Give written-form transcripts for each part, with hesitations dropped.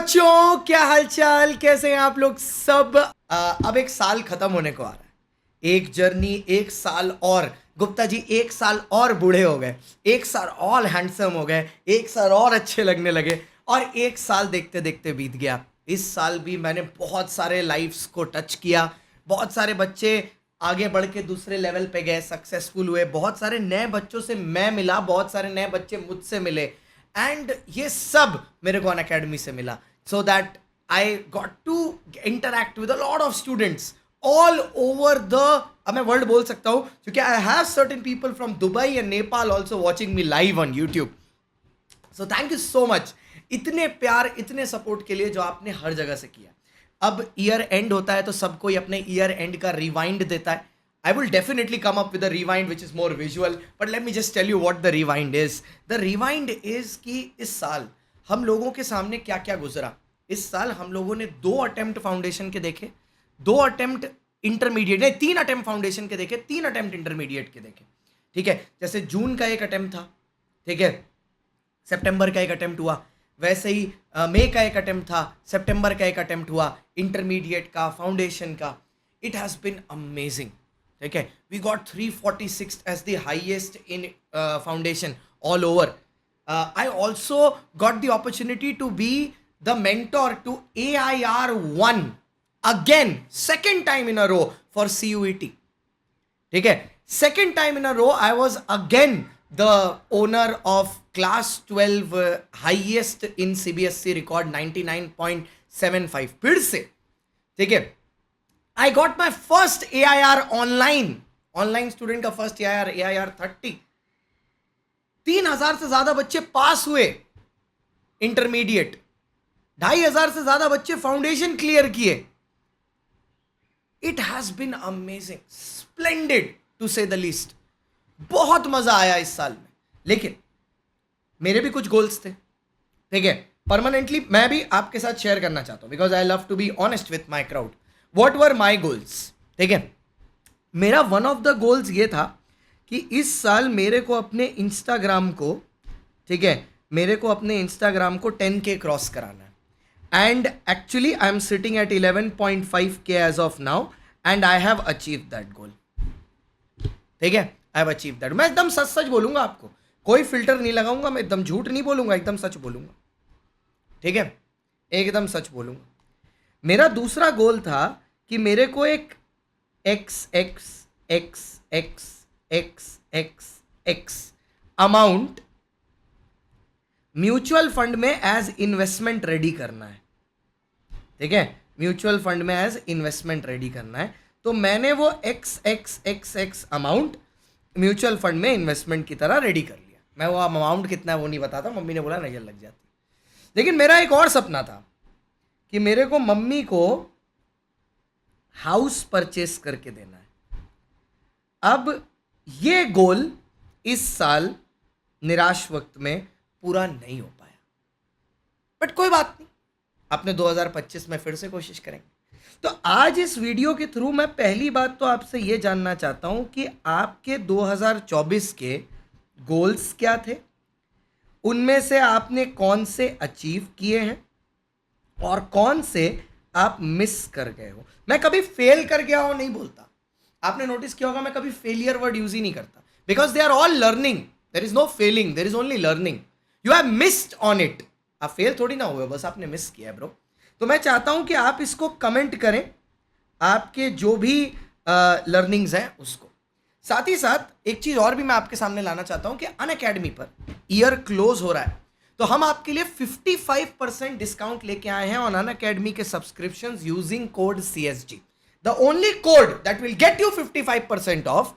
बच्चों, क्या हालचाल, कैसे हैं आप लोग सब। अब एक साल खत्म होने को आ रहा है। एक जर्नी, एक साल और गुप्ता जी एक साल और बूढ़े हो गए, एक साल और हैंडसम हो गए, एक साल और अच्छे लगने लगे और एक साल देखते देखते बीत गया। इस साल भी मैंने बहुत सारे लाइफ्स को टच किया, बहुत सारे बच्चे आगे बढ़ के दूसरे लेवल पे गए, सक्सेसफुल हुए, बहुत सारे नए बच्चों से मैं मिला, बहुत सारे नए बच्चे मुझसे मिले एंड ये सब मेरे को अनअकैडमी से मिला। So that I got to interact with a lot of students all over the, अब मैं वर्ल्ड बोल सकता हूँ क्योंकि I have certain people from Dubai and Nepal also watching me live on YouTube. So thank you so much, इतने प्यार, इतने support के लिए जो आपने हर जगह से किया। अब ईयर एंड होता है तो सब कोई अपने ईयर एंड का रिवाइंड देता है। I will definitely come up with a rewind which is more visual, but let me just tell you what the rewind is. The rewind is कि इस साल हम लोगों के सामने क्या क्या गुजरा। इस साल हम लोगों ने 2 अटेम्प्ट फाउंडेशन के देखे, 2 अटेम्प्ट इंटरमीडिएट, नहीं 3 अटेम्प्ट फाउंडेशन के देखे, 3 अटेम्प्ट इंटरमीडिएट के देखे। ठीक है, जैसे जून का एक अटेम्प्ट था, ठीक है, सितंबर का एक अटेम्प्ट हुआ, वैसे ही मई का एक अटेम्प्ट था, सितंबर का एक अटेम्प्ट हुआ, इंटरमीडिएट का, फाउंडेशन का। It has been amazing. ठीक है, we got 346 as the highest in foundation all over. I also got the opportunity to be the mentor to AIR1 again, second time in a row for CUET। ठीक है, second time in a row I was again the owner of class 12 highest in CBSE record 99.75 फिर से। ठीक है, I got my first AIR online student का first AIR 30। 3,000 से ज्यादा बच्चे पास हुए इंटरमीडिएट, 2,500 से ज्यादा बच्चे फाउंडेशन क्लियर किए। It has been amazing, splendid to say the least. बहुत मजा आया इस साल में, लेकिन मेरे भी कुछ गोल्स थे। ठीक है, परमानेंटली मैं भी आपके साथ शेयर करना चाहता हूं because I love to be honest with my crowd. What were my goals? ठीक है, मेरा वन ऑफ द गोल्स ये था कि इस साल मेरे को अपने इंस्टाग्राम को, ठीक है, मेरे को अपने इंस्टाग्राम को 10K क्रॉस कराना है। And actually I am sitting at 11.5K as of now and I have achieve that goal. ठीक है, आई हैव अचीव दैट। मैं एकदम सच सच बोलूंगा आपको, कोई फिल्टर नहीं लगाऊंगा, मैं एकदम झूठ नहीं बोलूंगा, एकदम सच बोलूंगा। ठीक है, एकदम सच बोलूंगा। मेरा दूसरा गोल था कि मेरे को एक x अमाउंट म्यूचुअल फंड में एज इन्वेस्टमेंट रेडी करना है। ठीक है, म्यूचुअल फंड में एज इन्वेस्टमेंट रेडी करना है। तो मैंने वो x अमाउंट म्यूचुअल फंड में इन्वेस्टमेंट की तरह रेडी कर लिया। मैं वो अमाउंट कितना है वो नहीं बताता, मम्मी ने बोला नजर लग जाती। लेकिन मेरा एक और सपना था कि मेरे को मम्मी को हाउस परचेस करके देना है। अब ये गोल इस साल निराश वक्त में पूरा नहीं हो पाया, बट कोई बात नहीं, अपने 2025 में फिर से कोशिश करेंगे। तो आज इस वीडियो के थ्रू मैं पहली बात तो आपसे ये जानना चाहता हूं कि आपके 2024 के गोल्स क्या थे, उनमें से आपने कौन से अचीव किए हैं और कौन से आप मिस कर गए हो। मैं कभी फेल कर गया हो नहीं बोलता, आपने नोटिस किया होगा मैं कभी फेलियर वर्ड यूज ही नहीं करता, because they are all learning, there is no failing, there is only learning. You have missed on it, आप फेल थोड़ी ना हुए, बस आपने मिस किया है ब्रो। तो मैं चाहता हूं कि आप इसको कमेंट करें, आपके जो भी लर्निंग्स हैं उसको। साथ ही साथ एक चीज और भी मैं आपके सामने लाना चाहता हूं कि अनअकैडमी पर ईयर क्लोज हो रहा है, तो हम आपके लिए 55% डिस्काउंट लेके आए हैं ऑन अनअकैडमी के subscriptions using code CSG। The only code that will get you 55% of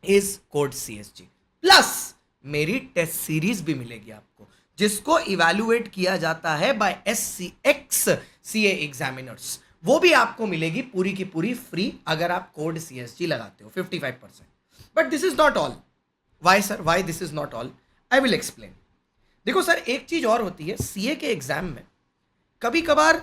is code CSG। Plus मेरी टेस्ट सीरीज भी मिलेगी आपको, जिसको इवैल्यूएट किया जाता है बाय SCX CA एग्जामिनर्स, वो भी आपको मिलेगी पूरी की पूरी फ्री अगर आप कोड CSG लगाते हो 55%। But this is not all. Why sir, why this is not all? I will explain. देखो सर, एक चीज और होती है, CA के एग्जाम में कभी कभार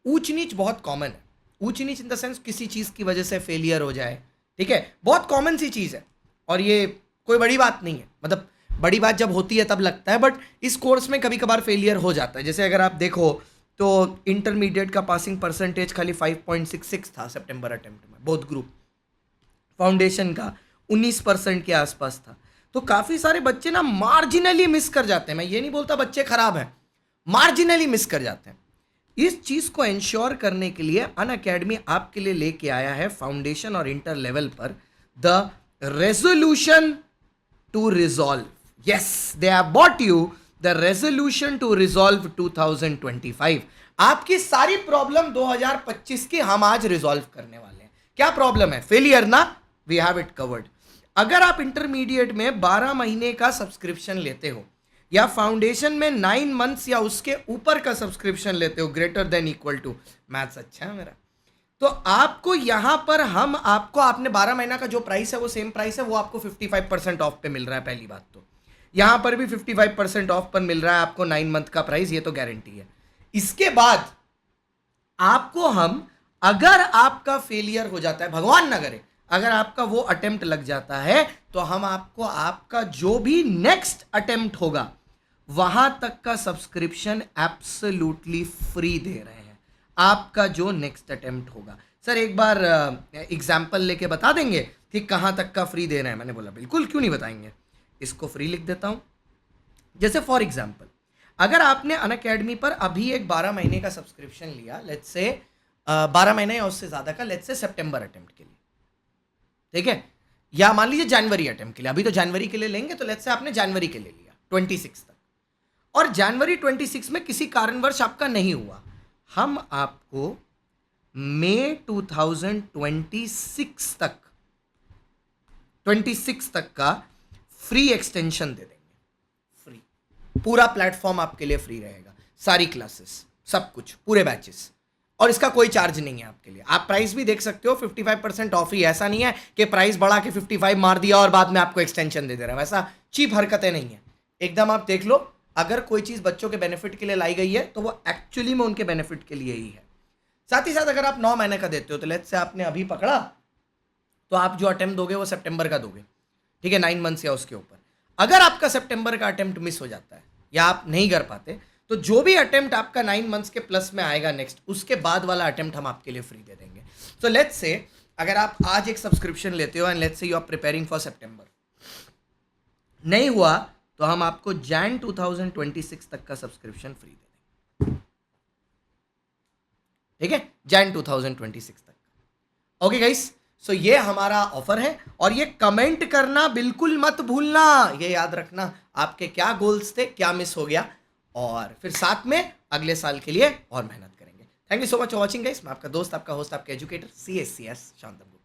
ऊंच नीच बहुत कॉमन है। ऊंच नीच इन द सेंस किसी चीज की वजह से फेलियर हो जाए, ठीक है, बहुत कॉमन सी चीज है और ये कोई बड़ी बात नहीं है। मतलब बड़ी बात जब होती है तब लगता है, बट इस कोर्स में कभी कभार फेलियर हो जाता है। जैसे अगर आप देखो तो इंटरमीडिएट का पासिंग परसेंटेज खाली 5.66 था सितंबर अटेम्प्ट में बोथ ग्रुप। फाउंडेशन का 19% के आसपास था। तो काफ़ी सारे बच्चे ना मार्जिनली मिस कर जाते हैं। मैं ये नहीं बोलता बच्चे खराब हैं, मार्जिनली मिस कर जाते हैं। इस चीज़ को इंश्योर करने के लिए अनअकैडमी आपके लिए लेके आया है फाउंडेशन और इंटर लेवल पर the resolution to resolve. Yes, they have bought you the resolution to resolve 2025। आपकी सारी प्रॉब्लम 2025 की हम आज रिजॉल्व करने वाले हैं। क्या प्रॉब्लम है? फेलियर ना, वी हैव इट कवर्ड। अगर आप इंटरमीडिएट में 12 महीने का सब्सक्रिप्शन लेते हो या फाउंडेशन में 9 मंथ्स या उसके ऊपर का सब्सक्रिप्शन लेते हो, greater than equal to, maths अच्छा है मेरा, तो आपको यहां पर हम आपको आपने 12 महीना का जो प्राइस है वो सेम प्राइस है, वो आपको 55% ऑफ पे मिल रहा है। पहली बात तो यहां पर भी 55% ऑफ पर मिल रहा है आपको 9 मंथ का प्राइस, ये तो गारंटी है। इसके बाद आपको हम, अगर आपका फेलियर हो जाता है, भगवान ना करे, अगर आपका वो अटेम्प्ट लग जाता है, तो हम आपको आपका जो भी नेक्स्ट अटेम्प्ट होगा वहां तक का सब्सक्रिप्शन एब्सोल्युटली फ्री दे रहे हैं। आपका जो नेक्स्ट अटेम्प्ट होगा, सर एक बार एग्जाम्पल लेके बता देंगे कि कहां तक का फ्री दे रहे हैं? मैंने बोला बिल्कुल, क्यों नहीं बताएंगे, इसको फ्री लिख देता हूं। जैसे फॉर एग्जाम्पल, अगर आपने अनअकैडमी पर अभी एक 12 महीने का सब्सक्रिप्शन लिया, लेट्स से 12 महीने या उससे ज़्यादा का, लेट्स से सितंबर अटेम्प्ट के लिए, ठीक है, या मान लीजिए जनवरी अटेम्प्ट के लिए, अभी तो जनवरी के लिए लेंगे, तो लेट्स से आपने जनवरी के लिए लिया 26 तक, और जनवरी 26 में किसी कारणवश आपका नहीं हुआ, हम आपको मई 2026 तक 26 तक का फ्री एक्सटेंशन दे देंगे। फ्री, पूरा प्लेटफॉर्म आपके लिए फ्री रहेगा, सारी क्लासेस, सब कुछ, पूरे बैचेस, और इसका कोई चार्ज नहीं है आपके लिए। आप प्राइस भी देख सकते हो, 55% ऑफ ही। ऐसा नहीं है कि प्राइस बढ़ा के 55 मार दिया और बाद में आपको एक्सटेंशन दे दे रहा है, वैसा चीप हरकतें नहीं है। एकदम आप देख लो, अगर कोई चीज़ बच्चों के बेनिफिट के लिए लाई गई है तो वो एक्चुअली में उनके बेनिफिट के लिए ही है। साथ ही साथ अगर आप 9 महीने का देते हो, तो लेट्स से आपने अभी पकड़ा, तो आप जो अटेम्प्ट दोगे वो सितंबर का दोगे, ठीक है, 9 मंथ्स या उसके ऊपर। अगर आपका सितंबर का अटेम्प्ट मिस हो जाता है या आप नहीं कर पाते, तो जो भी अटेम्प्ट आपका 9 मंथ्स के प्लस में आएगा नेक्स्ट, उसके बाद वाला अटेम्प्ट हम आपके लिए फ्री दे देंगे। सो लेट्स से अगर आप आज एक सब्सक्रिप्शन लेते हो and let's say you are preparing for September, नहीं हुआ तो हम आपको जैन 2026 तक का सब्सक्रिप्शन फ्री दे देंगे, ठीक है, जैन 2026 तक। ओके गाइस, सो ये हमारा ऑफर है, और ये कमेंट करना बिल्कुल मत भूलना, ये याद रखना आपके क्या गोल्स थे, क्या मिस हो गया, और फिर साथ में अगले साल के लिए और मेहनत करेंगे। Thank you so much for watching guys. मैं आपका दोस्त, आपका होस्ट, आपका एजुकेटर CSCS शांतम।